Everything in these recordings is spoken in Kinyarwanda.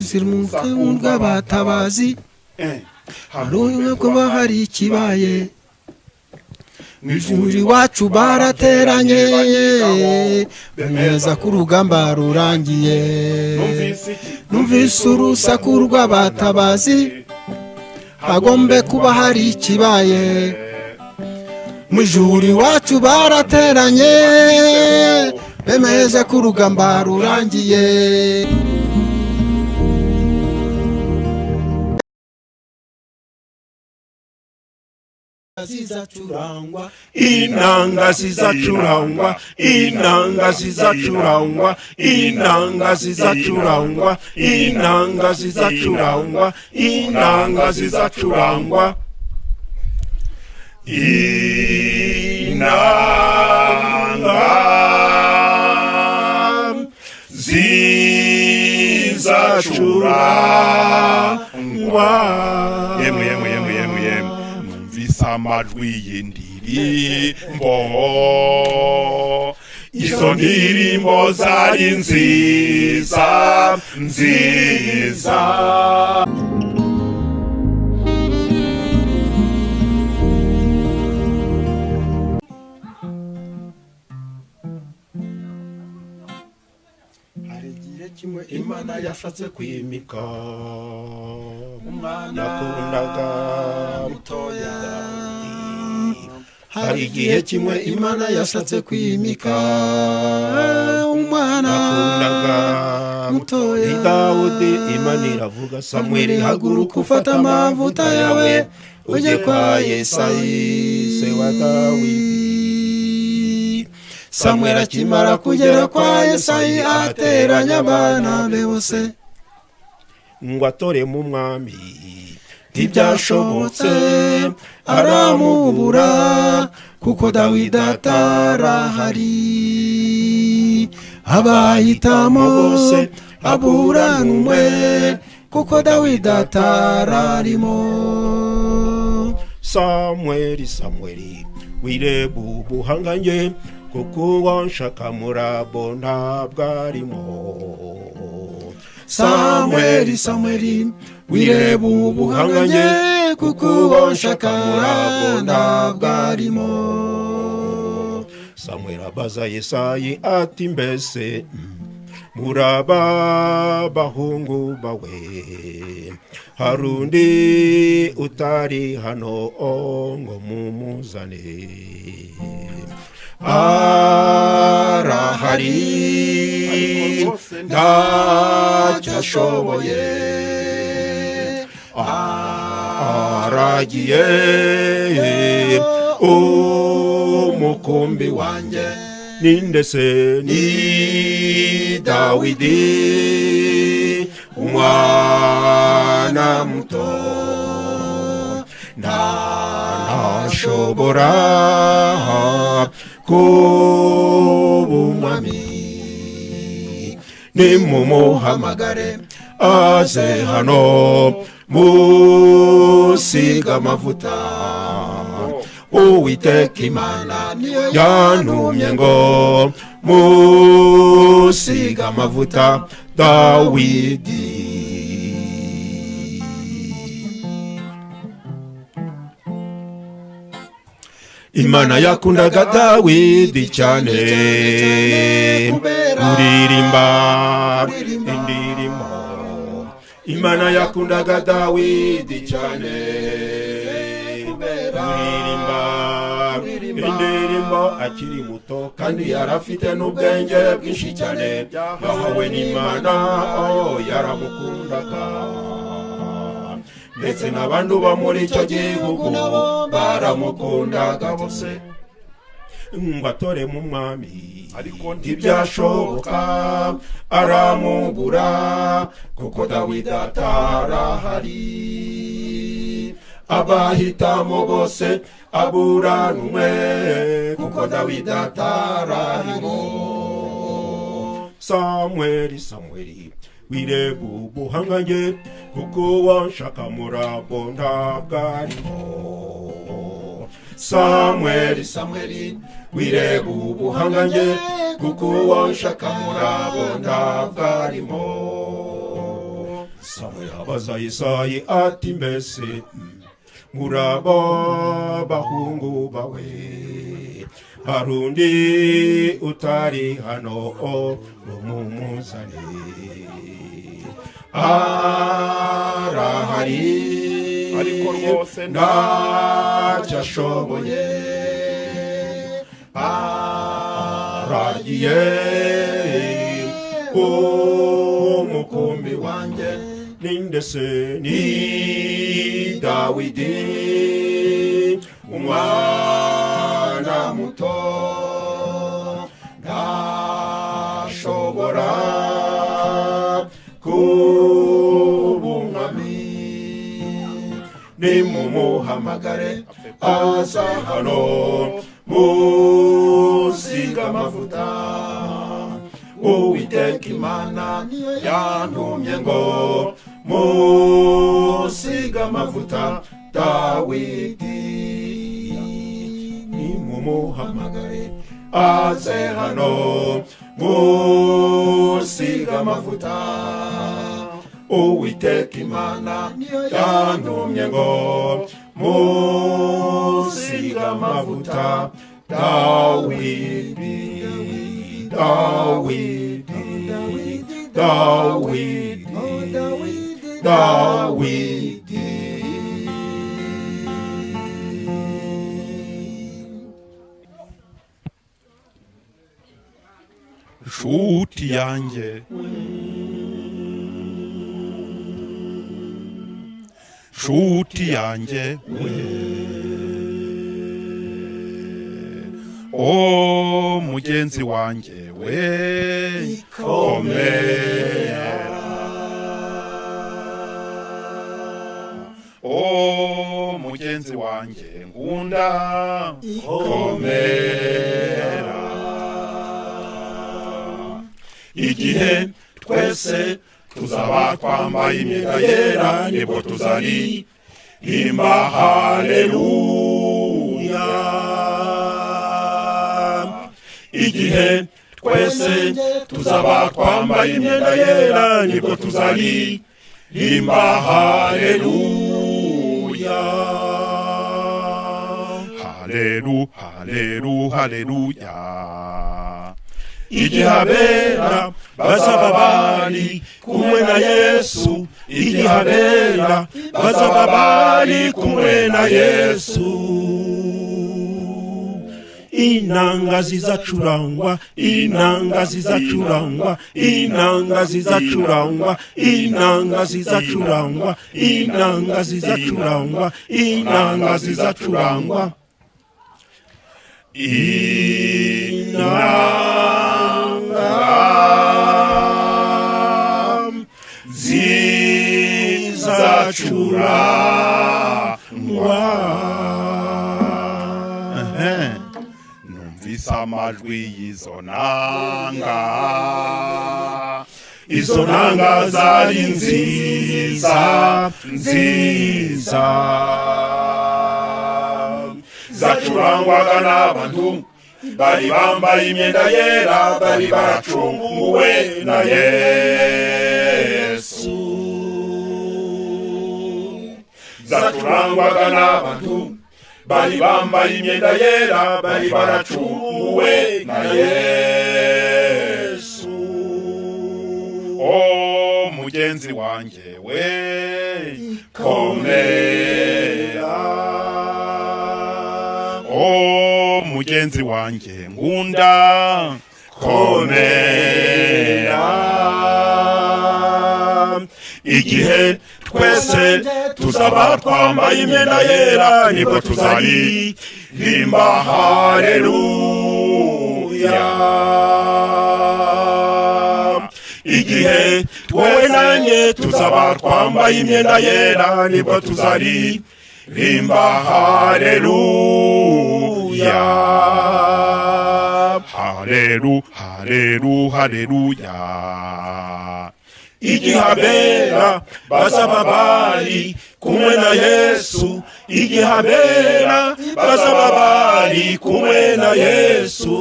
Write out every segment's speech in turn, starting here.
zirumva batabazi haruye kuba hari ikibaye Mijuri wacu barateranye bemeza ku rugamba rurangiye numvise urusaku rw'abatabazi hagombe kuba hari ikibaye Mijuri wacu barateranye bemeza ku rugamba rurangiye Inanga zizacurangwa inanga zizacurangwa inanga zizacurangwa inanga zizacurangwa inanga zizacurangwa inanga zizacurangwa yemwe amajwi y'indirimbo izo ndirimbo zari nziza hari igihe kimwe Imana yashatse kwimika umwana nakundaga mutoya hari igihe kimwe Imana yashatse kwimika umwana nakundaga mutoya Dawudi Imana iravuga Samweli haguruka ufata amavuta yawe ujye kwa Yesayi se wa Dawidi Samweli akimara kugera kwa Yesayi ateranya abana be bose ngo atoremo umwami ntibyashobotse aramubura kuko Dawidi atarahari abahitamo bose abura n'umwe kuko Dawidi atararimo Samweli wireba ubuhangange kuko wanshaka murabo ntabwo arimo Samweli wireba ubuhangange kuko wanshaka murabo ntabwo arimo Samweli abaza Yesayi ati mbese muraba bahungu bawe hari undi utari hano ngo mumuzane arahari ntacyo ashoboye aragiye umukumbi wanjye ninde se ni Dawidi umwana muto ntashobora kuba umwami nimumuhamagare aze hano musiga amavuta Uwiteka Imana yantumye ngo musiga amavuta Dawidi Imana yakundaga Dawidi cyane uririmba indirimbo Imana yakundaga Dawidi cyane uririmba indirimbo akiri muto kandi yarafite n'ubwenge bwinshi cyane yahawe n'Imana yaramukundaga ndetse n'abantu bo muri icyo gihugu baramukundaga bose ngo atoremo umwami ariko ntibyashoboka aramubura kuko Dawidi atarahari abahitamo bose abura n'umwe kuko Dawidi atarahari Samweli wireba ubuhangange kuko wanshaka murabo ntabwo arimo Samweli wireba ubuhangange kuko wanshaka murabo ntabwo arimo samweli abaza yesayi ati mbese muraba bahungu bawe harundi utari hano mumuzane arahari ariko rwose ntacyo ashoboye aragiye umukumbi wanjye ninde se ni Dawidi umwana muto ntashobora kuba umwami nimumuhamagare aza hano musiga amavuta Uwiteka Imana yantumye ngo musiga amavuta Dawidi nimumuhamagare aze hano musiga amavuta Uwiteka Imana yantumye ngo musiga amavuta Dawidi Dawidi Dawidi Dawidi nshuti yanjye nshuti yanjye o mugenzi wanjye we komera o mugenzi wanjye nkunda komera igihe twese tuzaba twambaye imyenda yera nibwo tuzaririmba haleluya igihe twese tuzaba twambaye imyenda yera nibwo tuzaririmba haleluya haleluya igihe abera bazaba bari kumwe na Yesu igihe abera bazaba bari kumwe na Yesu inanga zizacurangwa inanga zizacurangwa inanga zizacurangwa inanga zizacurangwa inanga zizacurangwa inanga zizacurangwa zizacurangwa numvise amajwi y'izo nanga izo nanga zari nziza nziza zacurangwaga n'abantu bari bambaye imyenda yera bari baracunguwe na Yesu zacurangwaga n'abantu bari bambaye imyenda yera bari baracunguwe na Yesu o mugenzi wanjye we komera o mugenzi wanjye nkunda komera igihe twese tuzaba twambaye imyenda yera nibwo tuzaririmba haleluya igihe wowe nanjye tuzaba twambaye imyenda yera nibwo tuzaririmba haleluya haleluya igihe abera bazaba bari kumwe na Yesu igihe abera bazaba bari kumwe na Yesu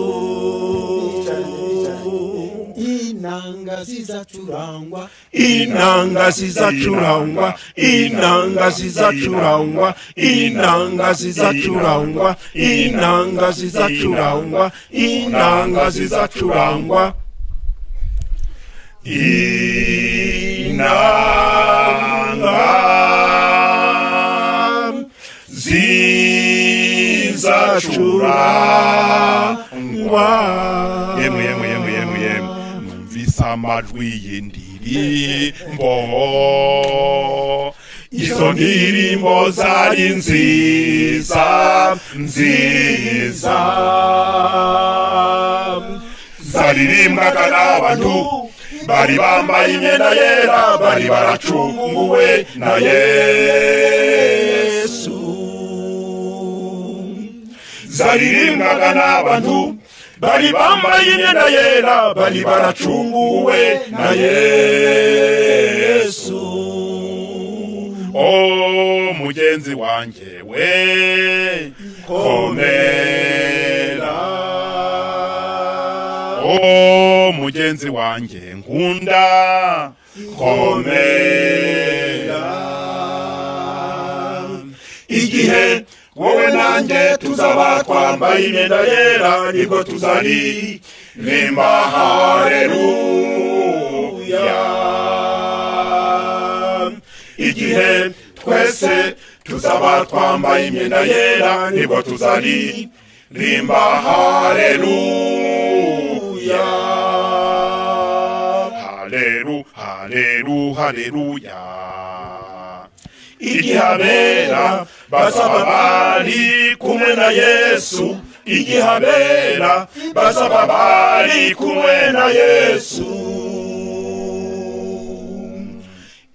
inanga zizacurangwa inanga zizacurangwa inanga zizacurangwa inanga zizacurangwa inanga zizacurangwa inanga zizacurangwa inanga zizacurangwa yemwe numvisa amajwi y'indirimbo izo ndirimbo zari nziza zaririmbwaga n'abantu bari bambaye imyenda yera bari baracunguwe na Yesu zaririmbwaga n'abantu bari bambaye imyenda yera bari baracunguwe na Yesu. Oh mugenzi wanjye we komera, oh mugenzi wanjye nkunda komera, igihe wowe nanjye tuzaba twambaye imyenda yera nibwo tuzaririmba haleluya. Igihe twese tuzaba twambaye imyenda yera nibwo tuzaririmba haleluya. Haleluya. Igihe abera bazaba bari kumwe na Yesu, igihe abera bazaba bari kumwe na Yesu.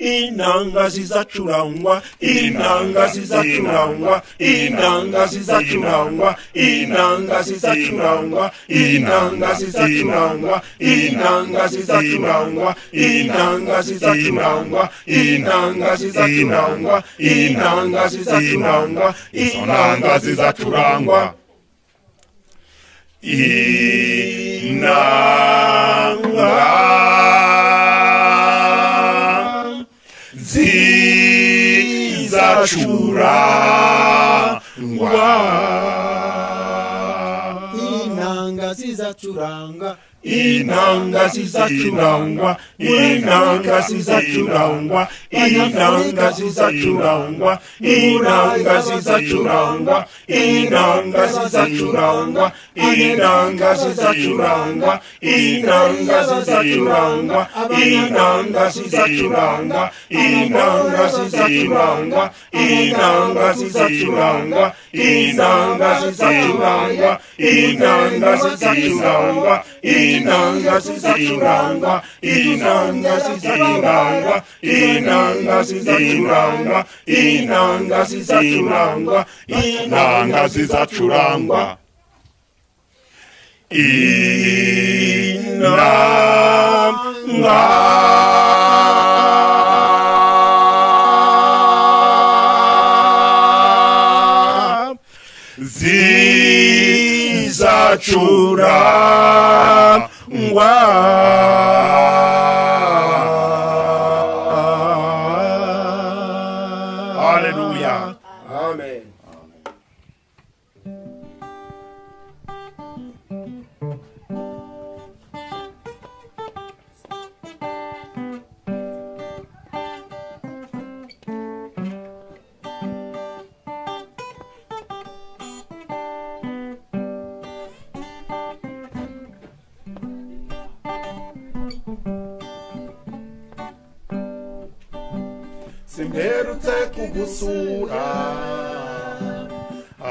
Inanga zizacurangwa, inanga zizacurangwa, inanga zizacurangwa, inanga zizacurangwa, inanga zizacurangwa, inanga zizacurangwa, inanga zizacurangwa, inanga zizacurangwa, inanga zizacurangwa, inanga zizacurangwa, inanga zizacuranga, inanga zizacurangwa, inanga zizacurangwa, inanga zizacurangwa, inanga zizacurangwa, inanga zizacurangwa, inanga zizacurangwa, inanga zizacurangwa, inanga zizacurangwa, inanga zizacurangwa, inanga zizacurangwa, inanga zizacurangwa, inanga zizacurangwa, inanga zizacurangwa, inanga zizacurangwa, inanga zizacurangwa, inanga zizacurangwa, inanga zizacurangwa, zizacurangwa. Hallelujah. Amen. Simperutse kugusura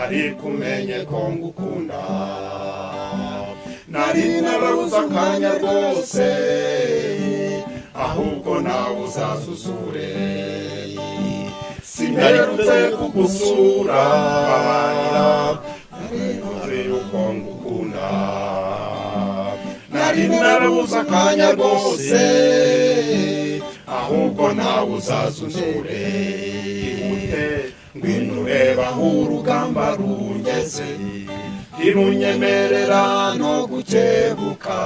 ariko umenye ko ngukunda, nari narabuze akanya rwose ahubwo nawe uzazuzure. Simperutse kugusura nari yuko ngukunda, nari narabuze akanya rwose ahubwo nawe uzazuzure. Ngwino ureba aho urugamba rugeze, ntirunyemerera no gukebuka,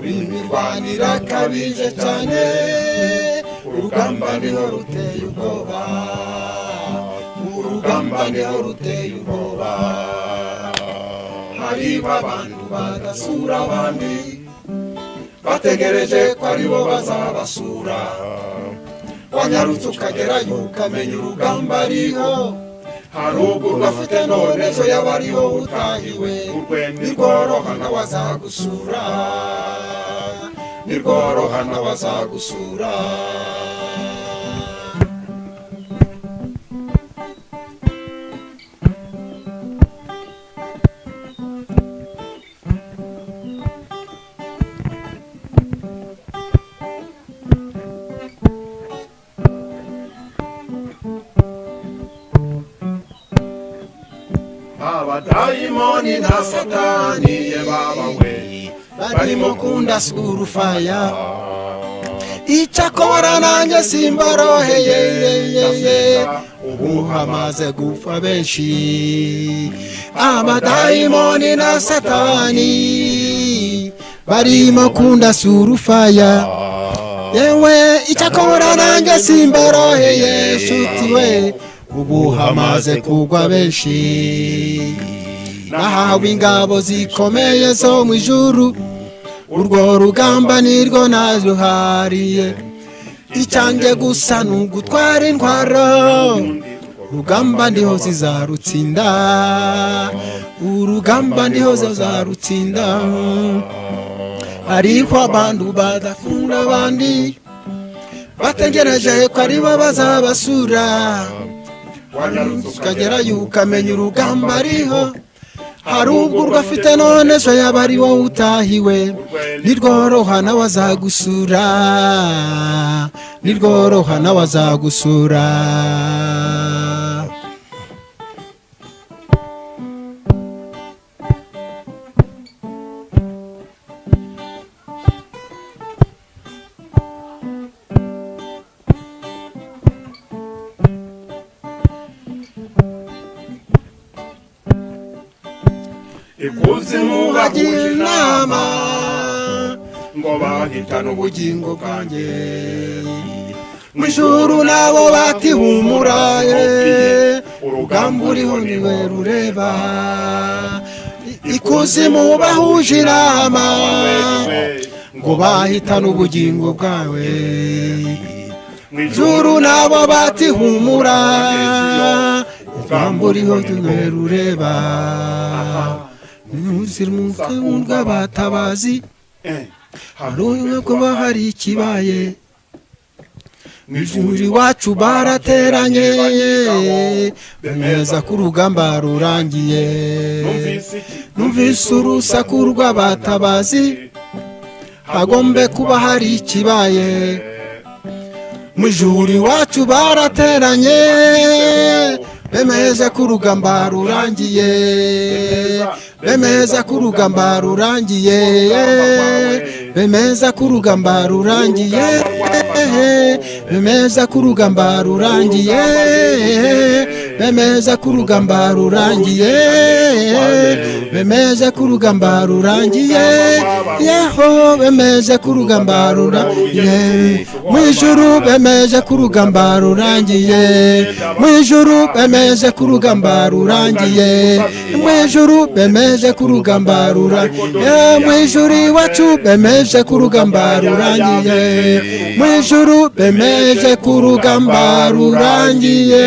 imirwanire akabije cyane urugamba niho ruteye ubwoba urugamba niho ruteye ubwoba hariho abantu badasura abandi bategereje ko aribo bazabasura wanyarutse ukagerayo ukamenya urugamba ariho haruguru afite none zo yaba ariho utahiwe nirworoha n'abazagusura nirworoha n'abazagusura abadayimoni na satani ye babawe barimo kundasura ufaya icyakora nanjye simboroheye ubu hamaze gupfa benshi abadayimoni na satani barimo kundasura ufaya yewe icyakora nanjye simboroheye nshuti we ubu hamaze kugwa benshi nahawe ingabo zikomeye zo mu ijuru urwo rugamba nirwo naruhariye icyanjye gusa n'ugutwara intwaro urugamba ndiho zizarutsinda urugamba ndiho zizarutsinda hariho abantu badakunda abandi bategereje ko aribo bazabasura ukagerayo ukamenya urugamba ariho haruguru afite none so yaba ari wowe utahiwe nirworoha n'abazagusura nirworoha n'abazagusura ikuzimu bagira inama ngo bahitane ubugingo bwanjye mu ijuru nabo batihumuraye urugamba uriho niwe rureba ikuzimu bahuje inama ngo bahitane ubugingo bwawe mu ijuru nabo batihumura urugamba uriho niwe rureba nuzira umutwe w'abatabazi hari kuba hari ikibaye mu ijuru iwacu barateranye bemeza ko urugamba rurangiye numvise urusaku rw'abatabazi hagombe kuba hari ikibaye mu ijuru iwacu barateranye bemeza ko urugamba rurangiye bemeza ko urugamba rurangiye bemeza ko urugamba rurangiye bemeza ko urugamba rurangiye bemeza ko urugamba rurangiye bemeza ko urugamba rurangiye yeho bemeza ko urugamba rurangiye mu ijuru bemeza ko urugamba rurangiye mu ijuru bemeza ko urugamba rurangiye mu ijuru bemeza ko urugamba rurangiye mu ijuru iwacu bemeza ko urugamba rurangiye mu ijuru bemeza ko urugamba rurangiye